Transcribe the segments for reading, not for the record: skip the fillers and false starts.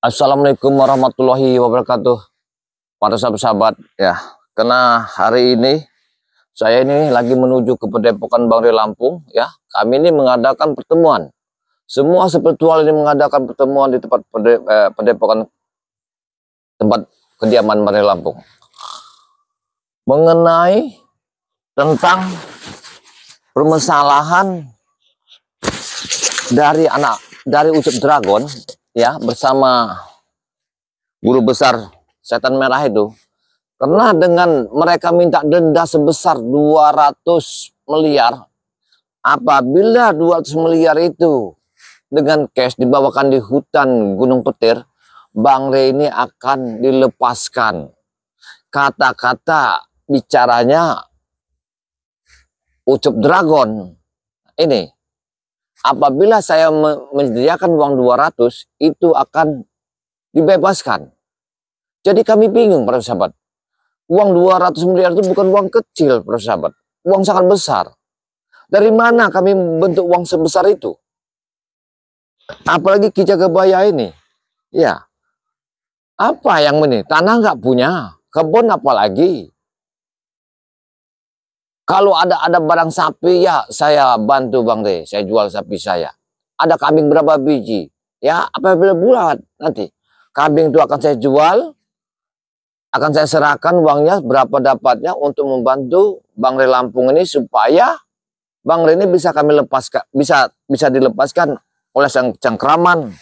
Assalamualaikum warahmatullahi wabarakatuh. Para sahabat-sahabat ya, karena hari ini saya ini lagi menuju ke Padepokan Bangre Lampung ya. Kami ini mengadakan pertemuan. Semua spiritual ini mengadakan pertemuan di tempat Padepokan, tempat kediaman Bangre Lampung, mengenai tentang permasalahan dari Ucup Dragon ya, bersama guru besar setan merah itu. Karena dengan mereka minta denda sebesar 200 miliar, apabila 200 miliar itu dengan cash dibawakan di hutan Gunung Petir, Bangre ini akan dilepaskan. Kata-kata bicaranya Ucup Dragon ini, apabila saya menyediakan uang 200, itu akan dibebaskan. Jadi kami bingung para sahabat. Uang 200 miliar itu bukan uang kecil para sahabat. Uang sangat besar. Dari mana kami bentuk uang sebesar itu? Apalagi Ki Jagabaya ini. Ya. Apa yang ini? Tanah nggak punya. Kebun apalagi. Kalau ada barang sapi, ya saya bantu Bang De, saya jual sapi saya. Ada kambing berapa biji? Ya, apabila bulat nanti kambing itu akan saya jual, akan saya serahkan uangnya berapa dapatnya untuk membantu Bangre Lampung ini, supaya Bangre ini bisa kami lepaskan, bisa dilepaskan oleh sang cengkraman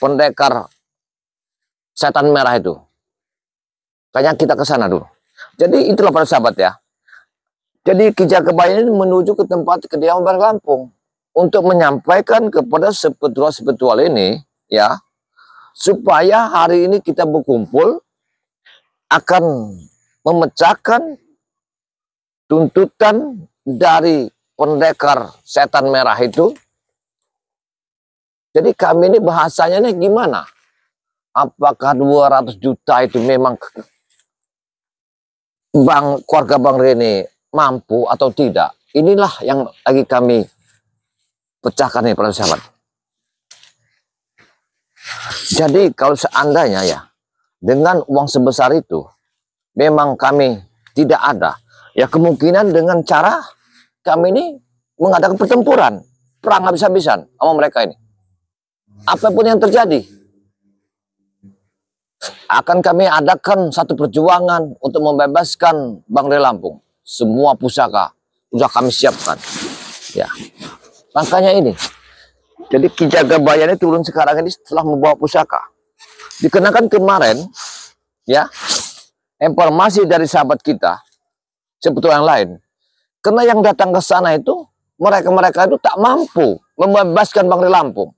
pendekar setan merah itu. Kayaknya kita ke sana dulu. Jadi itulah para sahabat ya. Jadi Ki Jagabaya ini menuju ke tempat kediaman Bangre Lampung untuk menyampaikan kepada spiritual ini ya, supaya hari ini kita berkumpul akan memecahkan tuntutan dari pendekar setan merah itu. Jadi kami ini bahasanya ini gimana? Apakah 200 juta itu memang keluarga Bangre ini mampu atau tidak? Inilah yang lagi kami pecahkan nih para sahabat. Jadi kalau seandainya ya, dengan uang sebesar itu memang kami tidak ada, ya kemungkinan dengan cara kami ini mengadakan pertempuran, perang habis-habisan sama mereka ini. Apapun yang terjadi, akan kami adakan satu perjuangan untuk membebaskan Bangre Lampung. Semua pusaka sudah kami siapkan ya. Makanya ini, jadi Ki Jagabaya ini turun sekarang ini setelah membawa pusaka. Dikenakan kemarin ya, informasi dari sahabat kita sebetulnya yang lain, karena yang datang ke sana itu mereka itu tak mampu membebaskan Bangre Lampung.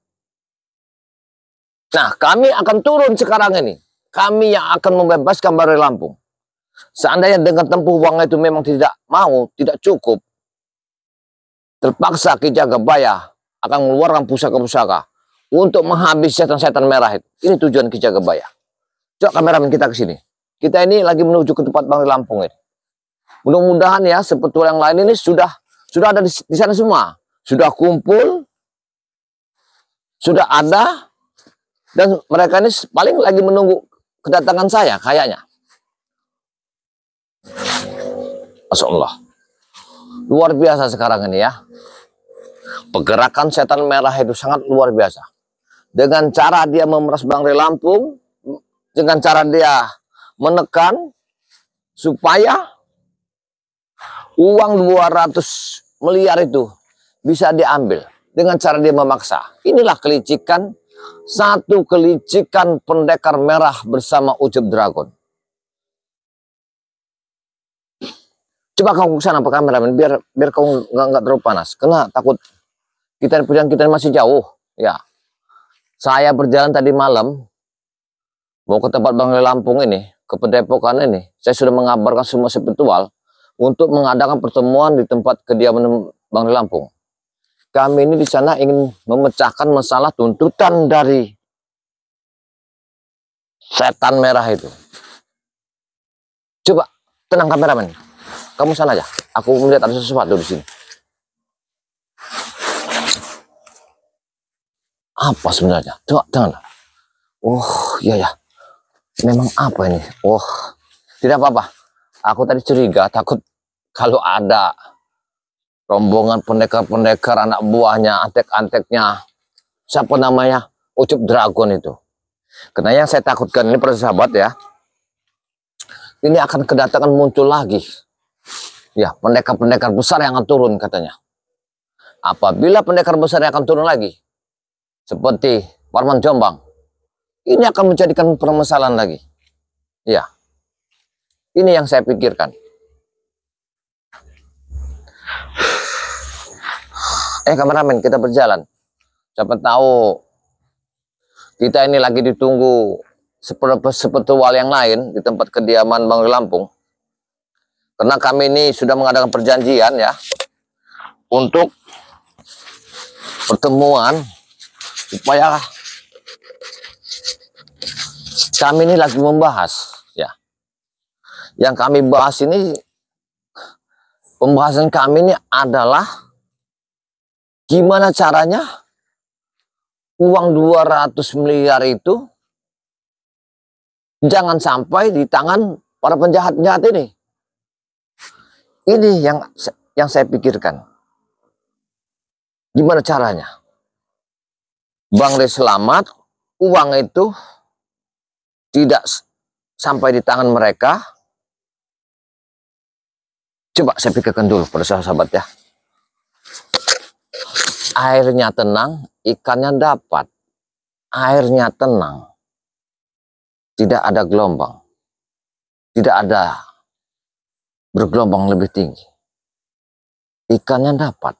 Nah, kami akan turun sekarang ini, kami yang akan membebaskan Bangre Lampung. Seandainya dengan tempuh uang itu memang tidak mau, tidak cukup, terpaksa Ki Jagabaya akan mengeluarkan pusaka-pusaka untuk menghabis setan-setan merah itu. Ini tujuan Ki Jagabaya. Coba kameramen kita ke sini. Kita ini lagi menuju ke tempat Bangre Lampung ini. Mudah-mudahan ya spiritual yang lain ini sudah ada di sana semua. Sudah kumpul, sudah ada, dan mereka ini paling lagi menunggu kedatangan saya kayaknya. Masya Allah. Luar biasa sekarang ini ya. Pergerakan setan merah itu sangat luar biasa. Dengan cara dia memeras Bangre Lampung, dengan cara dia menekan supaya uang 200 miliar itu bisa diambil. Dengan cara dia memaksa. Inilah kelicikan, satu kelicikan pendekar merah bersama Ucup Dragon. Coba kamu ke sana Pak kameramen, biar kamu nggak terlalu panas. Karena takut perjalanan kita masih jauh ya. Saya berjalan tadi malam mau ke tempat Bangre Lampung ini, ke Padepokan ini. Saya sudah mengabarkan semua spiritual untuk mengadakan pertemuan di tempat kediaman Bangre Lampung. Kami ini di sana ingin memecahkan masalah tuntutan dari setan merah itu. Coba tenang kameramen. Kamu sana aja. Aku melihat ada sesuatu di sini. Apa sebenarnya? Coba jangan. Oh, iya ya. Memang apa ini? Oh, tidak apa-apa. Aku tadi curiga, takut kalau ada rombongan pendekar-pendekar anak buahnya, antek-anteknya, siapa namanya? Ucup Dragon itu. Karena yang saya takutkan ini, para sahabat ya, ini akan kedatangan muncul lagi. Ya, pendekar-pendekar besar yang akan turun katanya. Apabila pendekar besar yang akan turun lagi, seperti Parman Jombang, ini akan menjadikan permasalahan lagi. Ya, ini yang saya pikirkan. Kameramen, kita berjalan. Siapa tahu kita ini lagi ditunggu sepertual yang lain di tempat kediaman Bang Lampung. Karena kami ini sudah mengadakan perjanjian ya untuk pertemuan, supaya kami ini lagi membahas ya. Yang kami bahas ini, pembahasan kami ini adalah gimana caranya uang 200 miliar itu jangan sampai di tangan para penjahat-penjahat ini. Ini yang saya pikirkan. Gimana caranya? Bang Rey selamat, uang itu tidak sampai di tangan mereka. Coba saya pikirkan dulu pada sahabat ya. Airnya tenang, ikannya dapat. Airnya tenang. Tidak ada gelombang. Tidak ada bergelombang lebih tinggi. Ikannya dapat.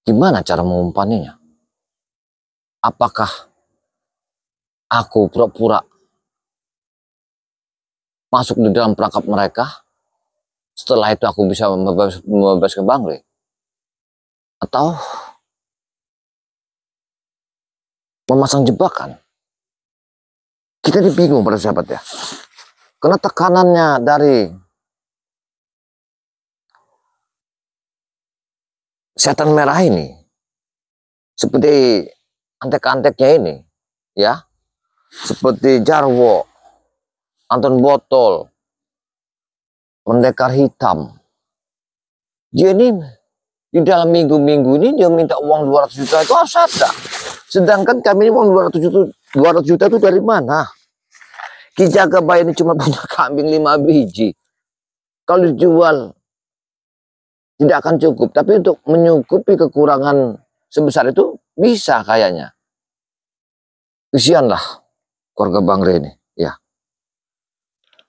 Gimana cara mengumpannya? Apakah aku pura-pura masuk di dalam perangkap mereka? Setelah itu aku bisa membebaskan Bang Rey? Atau memasang jebakan? Kita bingung pada sahabat ya. Karena tekanannya dari setan merah ini, seperti antek-anteknya ini, ya, seperti Jarwo, Anton Botol, pendekar hitam. Dia ini di dalam minggu-minggu ini dia minta uang 200 juta itu harus ada. Sedangkan kami ini uang 200 juta itu dari mana? Ki Jagabaya ini cuma punya kambing 5 biji. Kalau dijual tidak akan cukup. Tapi untuk menyukupi kekurangan sebesar itu bisa kayaknya. Kesianlah keluarga Bang Rey ini. Ya.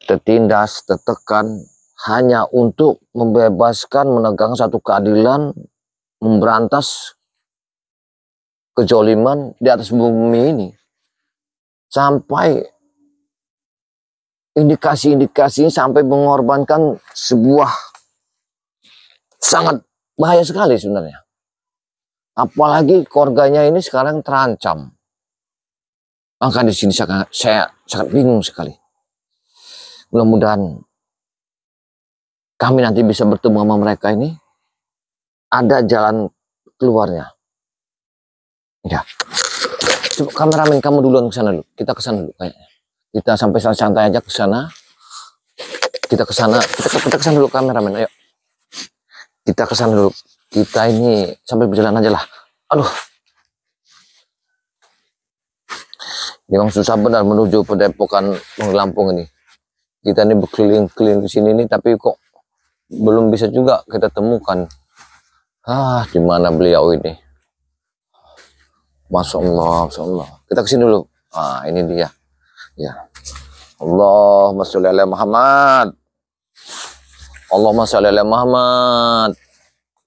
Tertindas, tertekan hanya untuk membebaskan, menegakkan satu keadilan, memberantas kejoliman di atas bumi ini. Sampai indikasi-indikasi sampai mengorbankan sebuah sangat bahaya sekali sebenarnya. Apalagi keluarganya ini sekarang terancam. Maka di sini saya sangat bingung sekali. Mudah-mudahan kami nanti bisa bertemu sama mereka ini. Ada jalan keluarnya. Ya. Coba kameramen kamu duluan ke sana dulu. Kita ke sana dulu kayaknya. Kita sampai santai aja ke sana. Kita ke sana. Kita ke sana dulu kameramen. Ayo. Kita ke sana dulu. Kita ini sambil berjalan aja lah. Aduh. Ini memang susah benar menuju Padepokan Lampung ini. Kita ini berkeliling-keliling ke sini nih, tapi kok belum bisa juga kita temukan. Di mana beliau ini? Masya Allah, Masya Allah. Kita kesini dulu. Ini dia. Ya. Allahumma sholli ala Muhammad. Allahumma sholli ala Muhammad.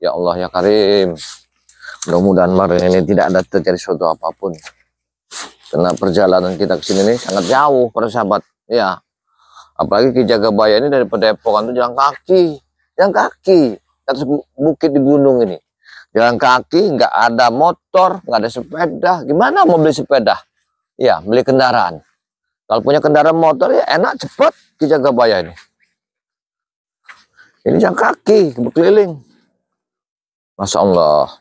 Ya Allah ya Karim. Mudah-mudahan malam ini tidak ada terjadi sesuatu apapun. Karena perjalanan kita ke sini ini sangat jauh para sahabat. Ya. Apalagi Ki Jagabaya ini dari Padepokan itu jalan kaki. Jalan kaki. Atas bukit di gunung ini. Jalan kaki, nggak ada motor, nggak ada sepeda. Gimana mau beli sepeda? Ya, beli kendaraan. Kalau punya kendaraan motor ya enak, cepat Ki Jagabaya ini. Ini jalan kaki, berkeliling. Masya Allah.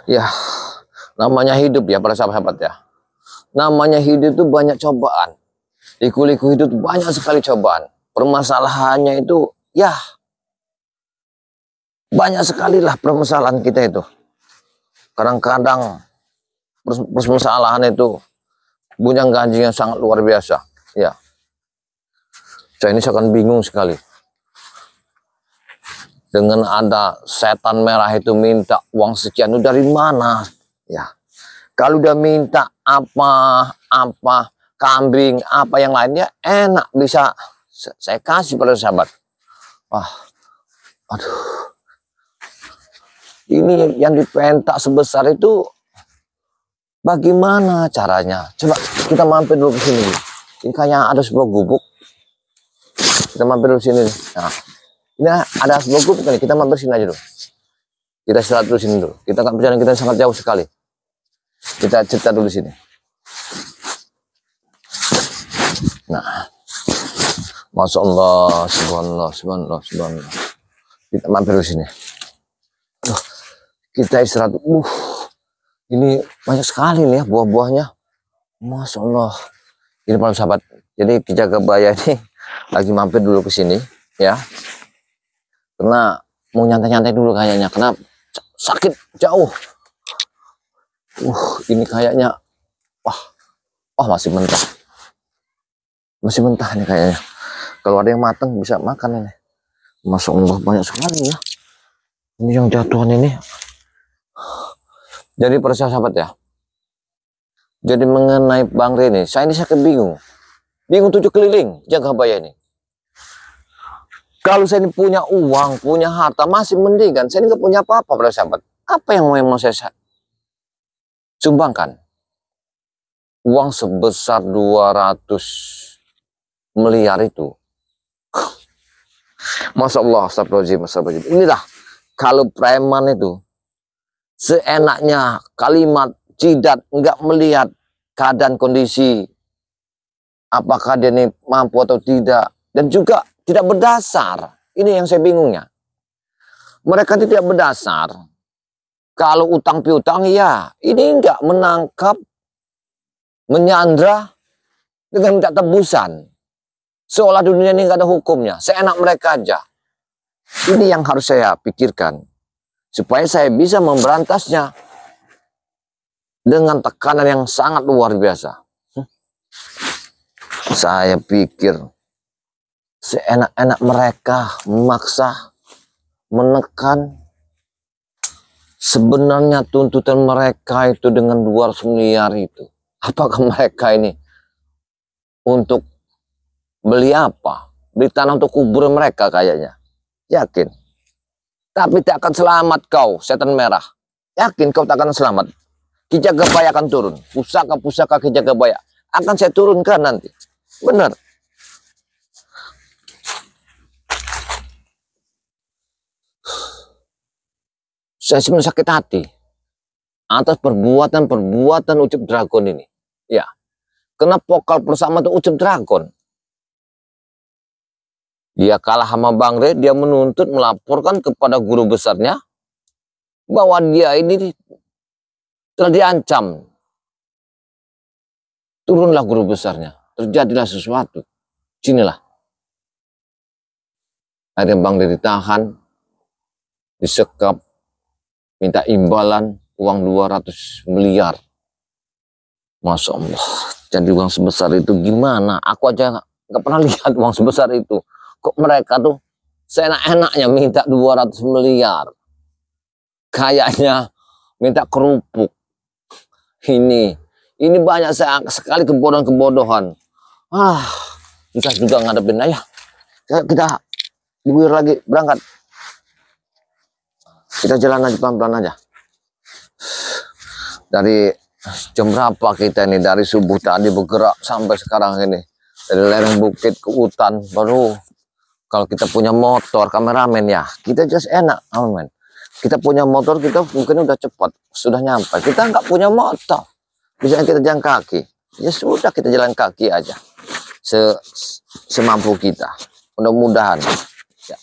Ya, Namanya hidup ya para sahabat ya. Namanya hidup itu banyak cobaan. Liku-liku hidup banyak sekali cobaan. Permasalahannya itu ya banyak sekali lah permasalahan kita itu. Kadang-kadang permasalahan itu gunjang ganjing yang sangat luar biasa. Ya, saya ini akan bingung sekali. Dengan ada setan merah itu minta uang sekian itu dari mana? Ya, kalau udah minta apa kambing, apa yang lainnya enak bisa saya kasih pada sahabat. Wah, aduh, ini yang dipentak sebesar itu bagaimana caranya? Coba kita mampir dulu ke sini. Ini kayak ada sebuah gubuk. Kita mampir dulu sini. Nah, ini ada sebuah gubuk nih. Kita mampir sini aja dulu. Kita istirahat dulu sini dulu. Kita kan perjalanan kita sangat jauh sekali. Kita cerita dulu sini. Nah, Masya Allah, subhanallah, subhanallah, subhanallah. Kita mampir dulu sini. Kita istirahat. Ini banyak sekali nih ya buah-buahnya. Masya Allah. Ini para sahabat. Jadi Ki Jagabaya ini lagi mampir dulu ke sini ya. Karena mau nyantai-nyantai dulu kayaknya. Karena sakit jauh. Ini kayaknya wah masih mentah. Masih mentah nih kayaknya. Kalau ada yang matang bisa makan ini. Masya Allah banyak sekali ya. Ini yang jatuhan ini. Jadi para sahabat ya. Jadi mengenai Bang Rene, saya bingung. Bingung 7 keliling Jagabaya ini. Kalau saya ini punya uang, punya harta, masih mending kan. Saya ini nggak punya apa-apa para sahabat. Apa yang mau saya sumbangkan? Uang sebesar 200 miliar itu. Masya Allah, astagfirullahaladzim. Inilah kalau preman itu seenaknya kalimat jidat, nggak melihat keadaan kondisi apakah dia ini mampu atau tidak, dan juga tidak berdasar. Ini yang saya bingungnya. Mereka tidak berdasar. Kalau utang piutang ya ini nggak menangkap, menyandra dengan minta tebusan, seolah dunia ini nggak ada hukumnya, seenak mereka aja. Ini yang harus saya pikirkan supaya saya bisa memberantasnya dengan tekanan yang sangat luar biasa. Saya pikir seenak-enak mereka memaksa, menekan. Sebenarnya tuntutan mereka itu dengan 200 miliar itu. Apakah mereka ini untuk beli apa? Beli tanah untuk kubur mereka kayaknya. Yakin. Tapi tak akan selamat kau, setan merah. Yakin kau tak akan selamat. Ki Jagabaya akan turun. Pusaka-pusaka Ki Jagabaya akan saya turunkan nanti. Benar. Saya sebenarnya sakit hati atas perbuatan Ucup Dragon ini. Ya. Karena pokal bersama itu Ucup Dragon. Dia kalah sama Bang Re, dia menuntut, melaporkan kepada guru besarnya bahwa dia ini telah diancam. Turunlah guru besarnya, terjadilah sesuatu. Sinilah. Akhirnya Bang Re ditahan, disekap, minta imbalan uang 200 miliar. Masya Allah. Jadi uang sebesar itu gimana? Aku aja nggak pernah lihat uang sebesar itu. Kok mereka tuh seenak-enaknya minta 200 miliar. Kayaknya minta kerupuk. Ini banyak sekali kebodohan-kebodohan. Kita juga ngadepin aja. Kita dibuir lagi, berangkat. Kita jalan aja pelan-pelan aja. Dari jam berapa kita ini? Dari subuh tadi bergerak sampai sekarang ini. Dari lereng bukit ke hutan. Baru kalau kita punya motor, kameramen ya, kita just enak, aman. Kita punya motor, kita mungkin udah cepat, sudah nyampe. Kita nggak punya motor, bisa kita jalan kaki. Ya sudah, kita jalan kaki aja, semampu kita. Mudah-mudahan, ya,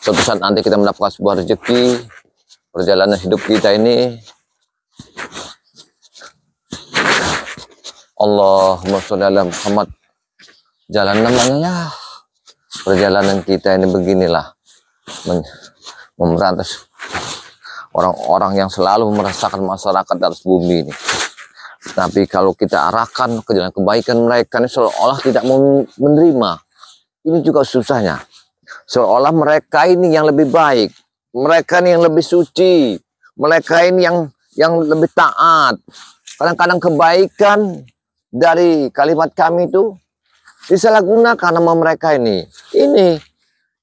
suatu saat nanti kita mendapatkan sebuah rezeki, perjalanan hidup kita ini Allahumma sholli ala Muhammad. Jalan namanya ya. Perjalanan kita ini beginilah. Memberantas orang-orang yang selalu merasakan masyarakat atas bumi ini. Tapi kalau kita arahkan ke jalan kebaikan, mereka ini seolah tidak mau menerima. Ini juga susahnya. Seolah mereka ini yang lebih baik. Mereka ini yang lebih suci. Mereka ini yang lebih taat. Kadang-kadang kebaikan dari kalimat kami itu disalahgunakan sama mereka ini. Ini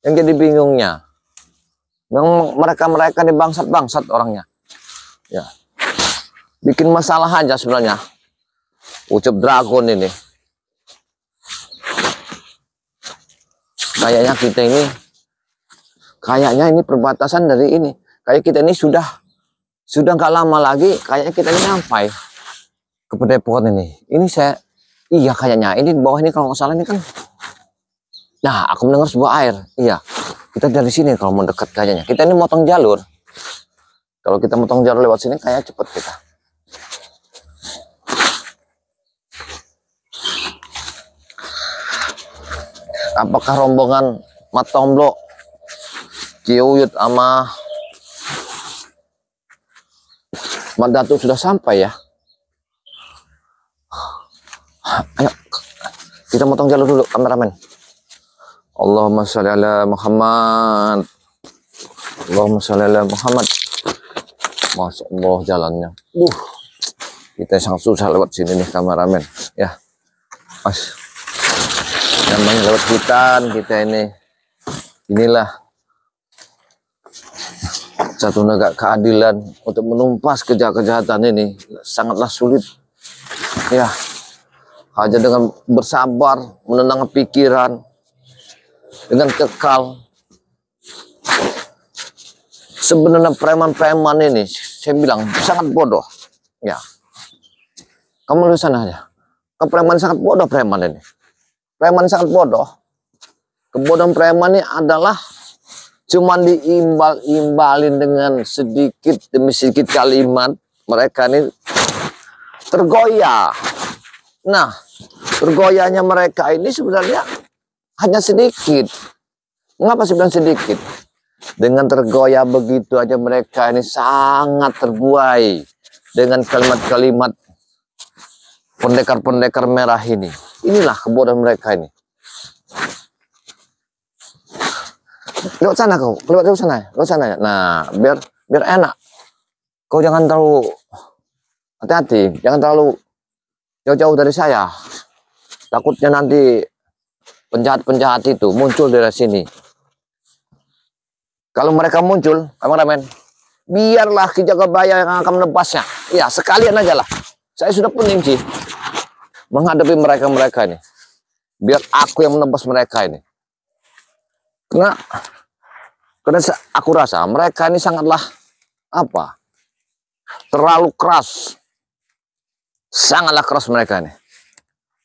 yang jadi bingungnya. Mereka ini bangsat-bangsat orangnya. Ya. Bikin masalah aja sebenarnya. Ucap dragon ini. Kayaknya ini perbatasan dari ini. Kayak kita ini sudah nggak lama lagi. Kayaknya kita ini sampai ke Padepokan ini. Iya kayaknya. Ini di bawah ini kalau nggak salah ini kan. Nah, aku mendengar sebuah air. Iya. Kita dari sini kalau mau dekat kayaknya. Kita ini motong jalur. Kalau kita motong jalur lewat sini kayaknya cepet kita. Apakah rombongan Matomblo, Ciuyut sama Mandatu sudah sampai ya? Ayo, kita motong jalur dulu, kameramen. Allahumma sholli ala Muhammad. Allahumma sholli ala Muhammad. Masya Allah jalannya. Kita sangat susah lewat sini nih kameramen. Ya, mas. Namanya lewat hutan kita ini. Inilah satu negara keadilan untuk menumpas kejahatan ini sangatlah sulit. Ya, hanya dengan bersabar, menenangkan pikiran, dengan kekal. Sebenarnya preman-preman ini, saya bilang sangat bodoh. Ya, kamu lihat sana aja. Preman sangat bodoh preman ini. Preman sangat bodoh. Kebodohan preman ini adalah cuman diimbal-imbalin dengan sedikit demi sedikit kalimat. Mereka ini tergoyah. Nah, tergoyahnya mereka ini sebenarnya hanya sedikit. Mengapa saya bilang sedikit? Dengan tergoyah begitu aja mereka ini sangat terbuai dengan kalimat-kalimat pendekar-pendekar merah ini. Inilah kebodohan mereka ini. Lewat sana kau, lewat sana ya. Nah, biar enak. Kau jangan terlalu hati-hati, jangan terlalu jauh-jauh dari saya. Takutnya nanti penjahat-penjahat itu muncul dari sini. Kalau mereka muncul, kameramen, biarlah Ki Jagabaya yang akan menebasnya. Ya, sekalian aja lah. Saya sudah pening sih menghadapi mereka ini. Biar aku yang menebas mereka ini. Karena aku rasa mereka ini sangatlah terlalu keras. Sangatlah keras mereka ini.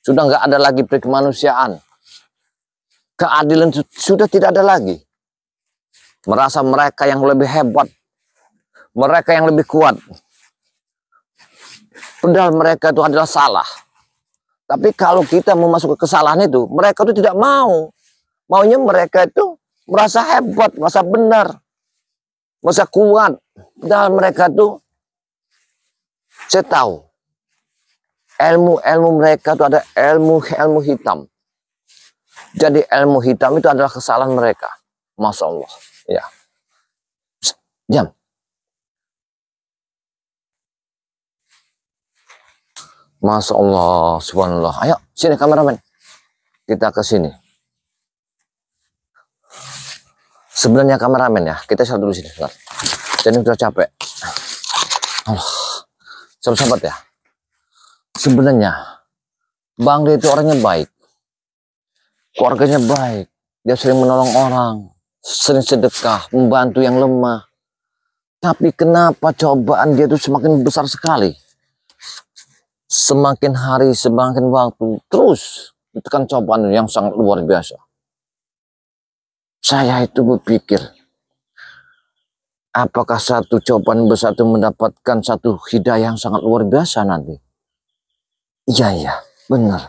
Sudah nggak ada lagi kemanusiaan. Keadilan sudah tidak ada lagi. Merasa mereka yang lebih hebat. Mereka yang lebih kuat. Padahal mereka itu adalah salah. Tapi kalau kita mau masuk ke kesalahan itu, mereka itu tidak mau. Maunya mereka itu merasa hebat, merasa benar, merasa kuat. Padahal mereka itu, saya tahu, ilmu mereka itu ada ilmu hitam. Jadi ilmu hitam itu adalah kesalahan mereka. Masya Allah. Ya. Diam. Masya Allah, subhanallah. Ayo, sini kameramen. Kita ke sini. Sebenarnya kameramen ya, kita share dulu sini. Jadi sudah capek. Allah, sahabat-sahabat ya. Sebenarnya, Bang dia itu orangnya baik. Keluarganya baik. Dia sering menolong orang. Sering sedekah, membantu yang lemah. Tapi kenapa cobaan dia itu semakin besar sekali? Semakin hari, semakin waktu, terus ditekan cobaan yang sangat luar biasa. Saya itu berpikir, apakah satu cobaan besar itu mendapatkan satu hidayah yang sangat luar biasa nanti? Iya, iya, benar.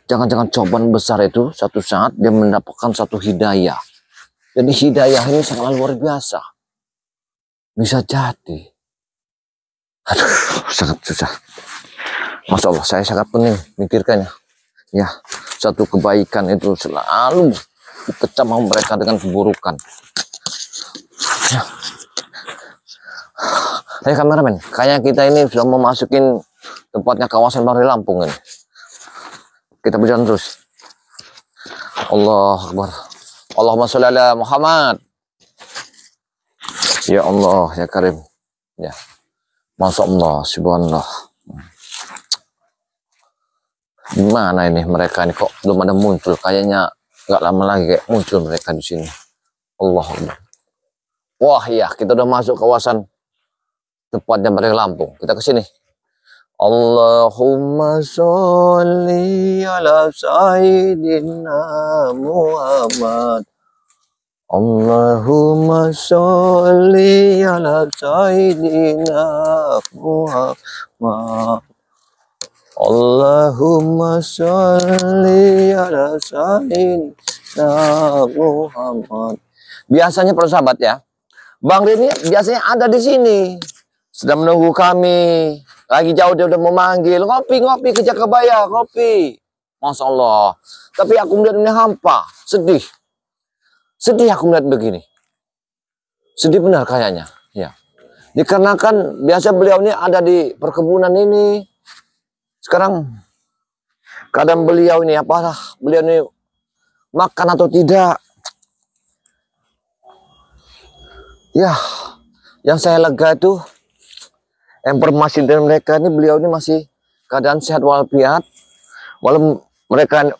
Jangan-jangan cobaan besar itu satu saat dia mendapatkan satu hidayah. Jadi hidayah ini sangat luar biasa. Bisa jadi. Aduh, sangat susah. Masya Allah, saya sangat pening mikirkannya. Ya, satu kebaikan itu selalu dikecam mereka dengan keburukan. Ya. Hey kameramen, kayaknya kita ini sudah memasukin tempatnya kawasan Bangli Lampung ini. Kita berjalan terus. Allah Akbar. Allahumma sholli ala Muhammad. Ya Allah, ya Karim. Ya. Masya Allah, subhanallah. Gimana ini mereka ini kok belum ada muncul? Kayaknya nggak lama lagi kayak muncul mereka di sini. Allah Akbar. Wah ya, kita udah masuk kawasan tempatnya Bangli Lampung. Kita ke sini. Allahumma sholli ala sayyidina Muhammad. Allahumma sholli ala sayyidina Muhammad. Allahumma sholli ala sayyidina Muhammad. Biasanya para sahabat ya, Bang Rini biasanya ada di sini. Sedang menunggu kami. Lagi jauh dia udah memanggil. Ngopi, ngopi ke Jakabaya, ngopi. Masya Allah. Tapi aku melihat ini hampa. Sedih. Sedih aku melihat begini. Sedih benar kayaknya. Ya. Dikarenakan biasa beliau ini ada di perkebunan ini. Sekarang kadang beliau ini apalah. Beliau ini makan atau tidak. Ya. Yang saya lega itu informasi dari mereka ini beliau ini masih keadaan sehat walafiat, walau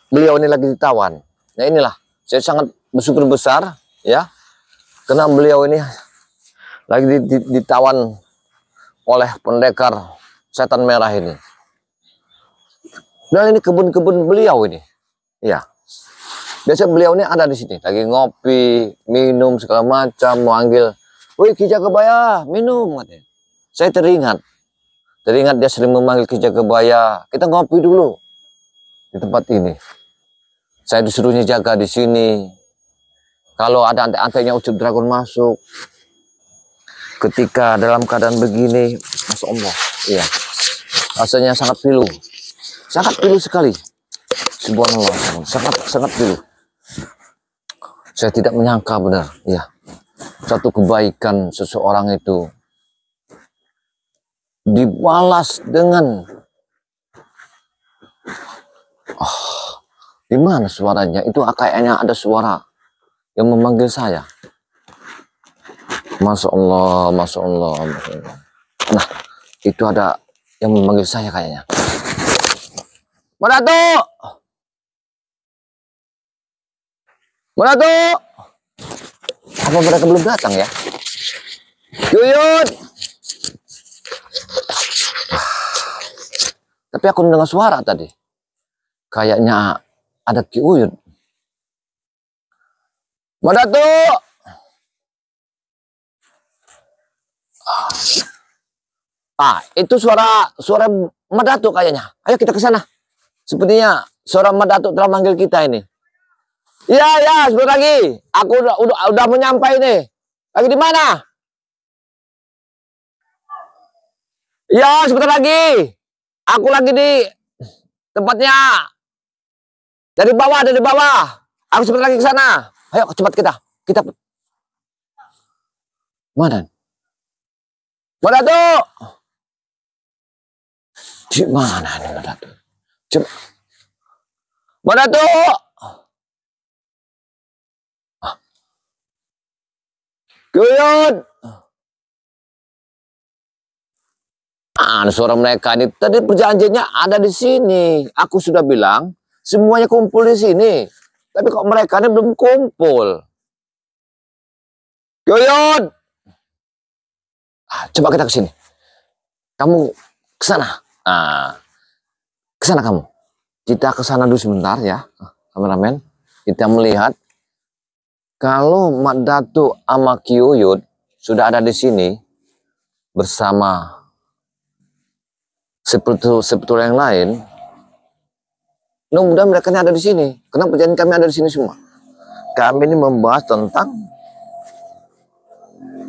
beliau ini lagi ditawan. Nah inilah saya sangat bersyukur besar ya, karena beliau ini lagi ditawan oleh pendekar setan merah ini. Dan ini kebun-kebun beliau ini, ya. Biasa beliau ini ada di sini, lagi ngopi, minum segala macam, manggil, "Woi Ki Jakabaya, minum," katanya. Saya teringat dia sering memanggil Ki Jakabaya, kita ngopi dulu di tempat ini. Saya disuruhnya jaga di sini. Kalau ada antek-anteknya ucup dragon masuk, ketika dalam keadaan begini, Masya Allah, iya, rasanya sangat pilu sekali. Subhanallah, sangat pilu. Saya tidak menyangka benar, ya, satu kebaikan seseorang itu dibalas dengan di mana suaranya? Itu kayaknya ada suara yang memanggil saya. Masya Allah, Masya Allah, Masya Allah. Nah, itu ada yang memanggil saya kayaknya. Manado! Manado! Apa mereka belum datang ya? Yuyut! Tapi aku mendengar suara tadi. Kayaknya ada Ki Uyut. Manado! Itu suara Madatuk kayaknya. Ayo kita ke sana. Sepertinya suara Madatuk telah manggil kita ini. Iya, ya, sebentar lagi. Aku udah menyampai nih. Lagi di mana? Iya, sebentar lagi. Aku lagi di tempatnya. Dari bawah. Aku sebentar lagi ke sana. Ayo cepat kita. Mana? Madatuk! Di mana nih Madatuk? Coba. Madatuk! Kuyut! Suara mereka ini tadi perjanjiannya ada di sini. Aku sudah bilang semuanya kumpul di sini. Tapi kok mereka ini belum kumpul? Kuyut! Coba kita ke sini. Kamu ke sana. Ke sana kamu. Kita ke sana dulu sebentar ya, kameramen. Kita melihat kalau Madatuk sama Ki Uyut sudah ada di sini bersama sepuluh yang lain. Mudah-mudahan mereka ini ada di sini. Kenapa jangan kami ada di sini semua? Kami ini membahas tentang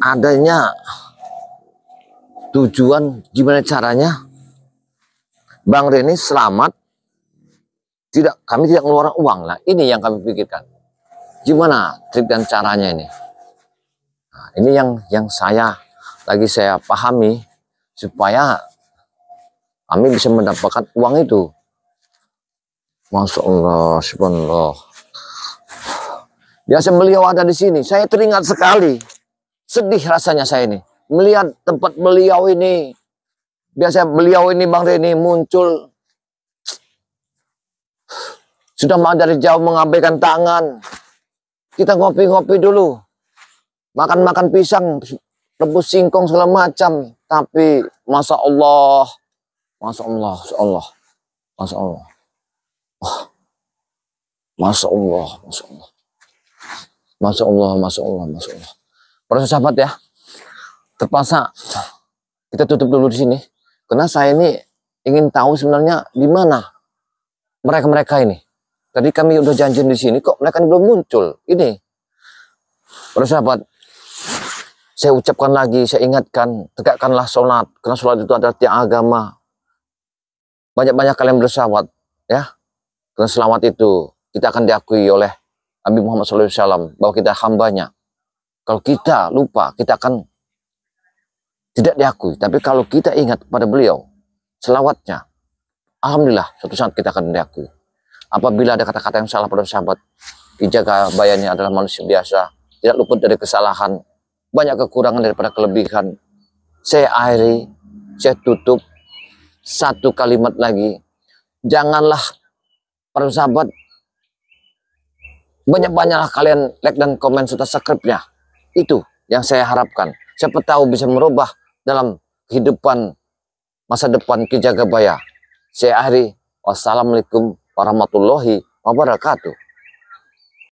adanya tujuan gimana caranya Bang Reni selamat. Kami tidak mengeluarkan uang lah. Ini yang kami pikirkan. Gimana trik dan caranya ini? Nah, ini yang saya pahami supaya kami bisa mendapatkan uang itu. Masya Allah, subhanallah. Biasa beliau ada di sini. Saya teringat sekali. Sedih rasanya saya ini. Melihat tempat beliau ini. Biasa beliau ini Bang Reni muncul. Sudah dari jauh mengabaikan tangan. Kita ngopi-ngopi dulu. Makan-makan pisang. Rebus singkong segala macam. Tapi Masya Allah. Masya Allah. Masya Allah. Masya Allah. Oh. Masya Allah. Masya Allah. Masya Allah. Masya Allah. Masya Allah. Para sahabat ya. Terpaksa kita tutup dulu di sini. Karena saya ini ingin tahu sebenarnya di mana mereka-mereka ini. Tadi kami udah janjian di sini, kok mereka belum muncul. Ini, para sahabat, saya ucapkan lagi, saya ingatkan, tegakkanlah sholat. Karena sholat itu adalah tiang agama. Banyak-banyak kalian bersalawat, ya. Karena selawat itu kita akan diakui oleh Nabi Muhammad SAW bahwa kita hambanya. Kalau kita lupa, kita akan tidak diakui. Tapi kalau kita ingat pada beliau, selawatnya, alhamdulillah, suatu saat kita akan diakui. Apabila ada kata-kata yang salah pada sahabat, dijaga bayanya adalah manusia biasa, tidak luput dari kesalahan, banyak kekurangan daripada kelebihan. Saya akhiri, saya tutup, satu kalimat lagi. Janganlah para sahabat, banyak-banyaklah kalian like dan komen serta subscribe-nya. Itu yang saya harapkan. Siapa tahu bisa merubah dalam kehidupan masa depan Ki Jagabaya. Saya akhiri. Wassalamualaikum warahmatullahi wabarakatuh.